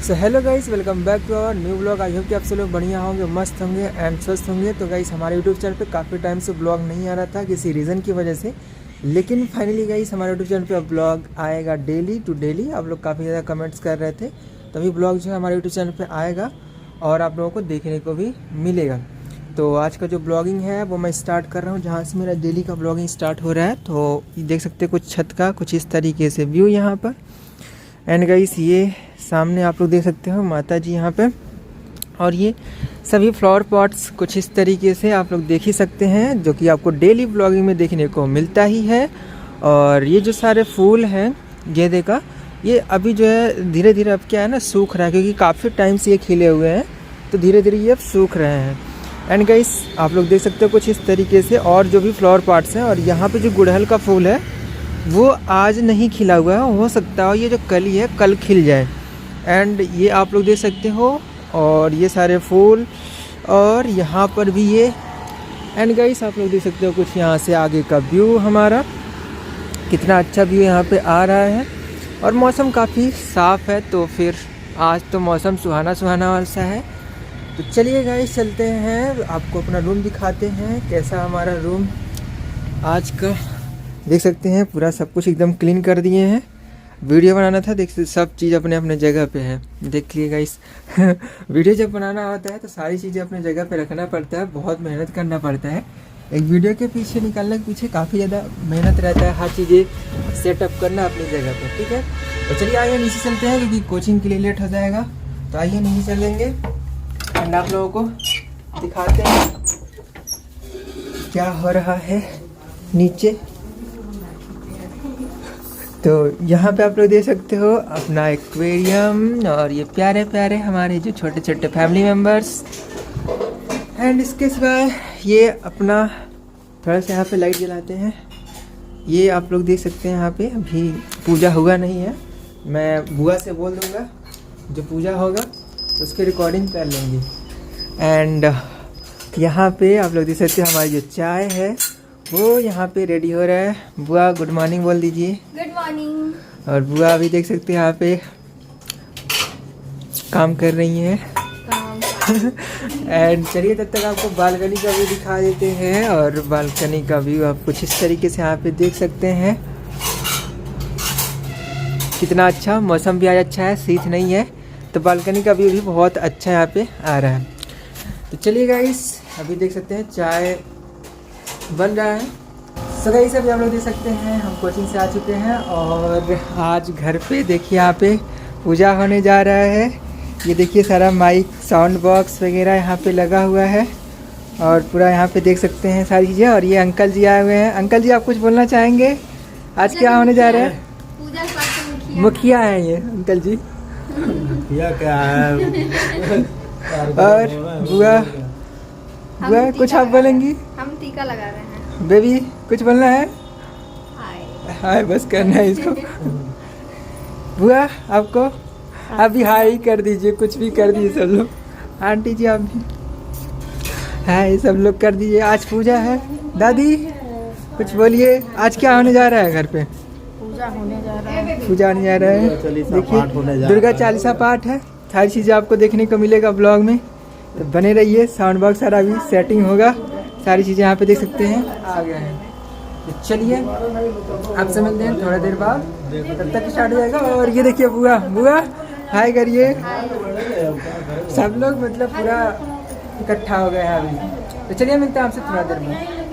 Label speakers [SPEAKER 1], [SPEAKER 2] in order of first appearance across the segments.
[SPEAKER 1] So hello guys, welcome back to our new blog. I hope कि आप सब लोग बढ़िया होंगे, मस्त होंगे एंड स्वस्थ होंगे। तो गाइस, हमारे यूट्यूब चैनल पे काफ़ी टाइम से ब्लॉग नहीं आ रहा था किसी रीज़न की वजह से, लेकिन फाइनली गाइस हमारे यूट्यूब चैनल पे अब ब्लॉग आएगा डेली टू डेली। आप लोग काफ़ी ज़्यादा कमेंट्स कर रहे थे, तभी ब्लॉग जो है हमारे यूट्यूब चैनल पर आएगा और आप लोगों को देखने को भी मिलेगा। तो आज का जो ब्लॉगिंग है वो मैं स्टार्ट कर रहा हूँ जहाँ से मेरा डेली का ब्लॉगिंग स्टार्ट हो रहा है। तो देख सकते हैं कुछ छत का कुछ इस तरीके से व्यू यहाँ पर। एंड गाइस, ये सामने आप लोग देख सकते हो माता जी यहाँ पे, और ये सभी फ्लावर पॉट्स कुछ इस तरीके से आप लोग देख ही सकते हैं, जो कि आपको डेली ब्लॉगिंग में देखने को मिलता ही है। और ये जो सारे फूल हैं गेंदे का, ये अभी जो है धीरे धीरे अब क्या है ना सूख रहा है, क्योंकि काफ़ी टाइम से ये खिले हुए हैं, तो धीरे धीरे ये अब सूख रहे हैं। एंड गाइस, आप लोग देख सकते हो कुछ इस तरीके से और जो भी फ्लावर पॉट्स हैं। और यहाँ पे जो गुड़हल का फूल है वो आज नहीं खिला हुआ है, हो सकता है ये जो कली है कल खिल जाए। एंड ये आप लोग देख सकते हो, और ये सारे फूल, और यहाँ पर भी ये। एंड गाइस, आप लोग देख सकते हो कुछ यहाँ से आगे का व्यू हमारा, कितना अच्छा व्यू यहाँ पे आ रहा है। और मौसम काफ़ी साफ़ है, तो फिर आज तो मौसम सुहाना सुहाना सा है। तो चलिए गाइस, चलते हैं, आपको अपना रूम दिखाते हैं कैसा हमारा रूम आज का। देख सकते हैं पूरा सब कुछ एकदम क्लीन कर दिए हैं। वीडियो बनाना था, देख सब चीज़ अपने अपने जगह पे है, देख लिए गाइस। वीडियो जब बनाना होता है तो सारी चीज़ें अपने जगह पे रखना पड़ता है, बहुत मेहनत करना पड़ता है। एक वीडियो के पीछे निकालने के पीछे काफ़ी ज़्यादा मेहनत रहता है, हर चीज़ें सेटअप करना अपनी जगह पे, ठीक है। तो चलिए आइए नीचे चलते हैं, क्योंकि कोचिंग के लिए लेट हो जाएगा। तो आइए नीचे चलेंगे एंड आप लोगों को दिखाते हैं क्या हो रहा है नीचे। तो यहाँ पे आप लोग देख सकते हो अपना एक्वेरियम, और ये प्यारे प्यारे हमारे जो छोटे छोटे फैमिली मेम्बर्स। एंड इसके सिवाय ये अपना थोड़ा सा यहाँ पे लाइट जलाते हैं। ये आप लोग देख सकते हैं यहाँ पे अभी पूजा हुआ नहीं है, मैं बुआ से बोल दूँगा जो पूजा होगा तो उसकी रिकॉर्डिंग कर लेंगे। एंड यहाँ पे आप लोग देख सकते हैं हमारी जो चाय है वो यहाँ पे रेडी हो रहा है। बुआ गुड मॉर्निंग बोल दीजिए।
[SPEAKER 2] Good morning.
[SPEAKER 1] और बुआ अभी देख सकते हैं यहाँ पे काम कर रही हैं। एंड चलिए तब तक आपको बालकनी का व्यू दिखा देते हैं। और बालकनी का व्यू आप कुछ इस तरीके से यहाँ पे देख सकते हैं, कितना अच्छा मौसम भी आज अच्छा है, शीत नहीं है, तो बालकनी का व्यू भी बहुत अच्छा यहाँ पे आ रहा है। तो चलिए गाइस, अभी देख सकते हैं चाय बन रहा है। सो गाइस, अभी हम लोग देख सकते हैं हम कोचिंग से आ चुके हैं, और आज घर पे देखिए यहाँ पे पूजा होने जा रहा है। ये देखिए सारा माइक साउंड बॉक्स वगैरह यहाँ पे लगा हुआ है, और पूरा यहाँ पे देख सकते हैं सारी चीज़ें। और ये अंकल जी आए हुए हैं। अंकल जी, आप कुछ बोलना चाहेंगे? आज क्या होने जा रहा है?
[SPEAKER 2] पूजा पाठ
[SPEAKER 1] मुखिया हैं ये अंकल जी।
[SPEAKER 3] मुखिया क्या है?
[SPEAKER 1] और बुआ कुछ आप बोलेंगी?
[SPEAKER 2] हम टीका लगा रहे हैं।
[SPEAKER 1] बेबी कुछ बोलना है?
[SPEAKER 2] हाय।
[SPEAKER 1] हाय बस करना है इसको। बुआ आपको अभी हाय कर दीजिए, कुछ भी कर दीजिए सब लोग। आंटी जी आप भी हाय सब लोग कर दीजिए। आज पूजा है। दादी कुछ बोलिए, आज क्या होने जा रहा है घर पे?
[SPEAKER 2] पूजा होने जा रहा है।
[SPEAKER 1] पूजा होने जा रहा है। देखिए दुर्गा चालीसा पाठ है, सारी चीज़ें आपको देखने को मिलेगा ब्लॉग में, तो बने रहिए। साउंड बॉक्स सारा भी सेटिंग होगा, सारी चीज़ें यहाँ पे देख सकते हैं आ गए हैं। तो चलिए आपसे मिलते हैं थोड़ा देर बाद, तब तक स्टार्ट हो जाएगा। और ये देखिए बुआ हाय करिए। सब लोग मतलब पूरा इकट्ठा हो गए हैं अभी। तो चलिए मिलते हैं आपसे थोड़ा देर में।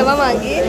[SPEAKER 4] 잡아먹기.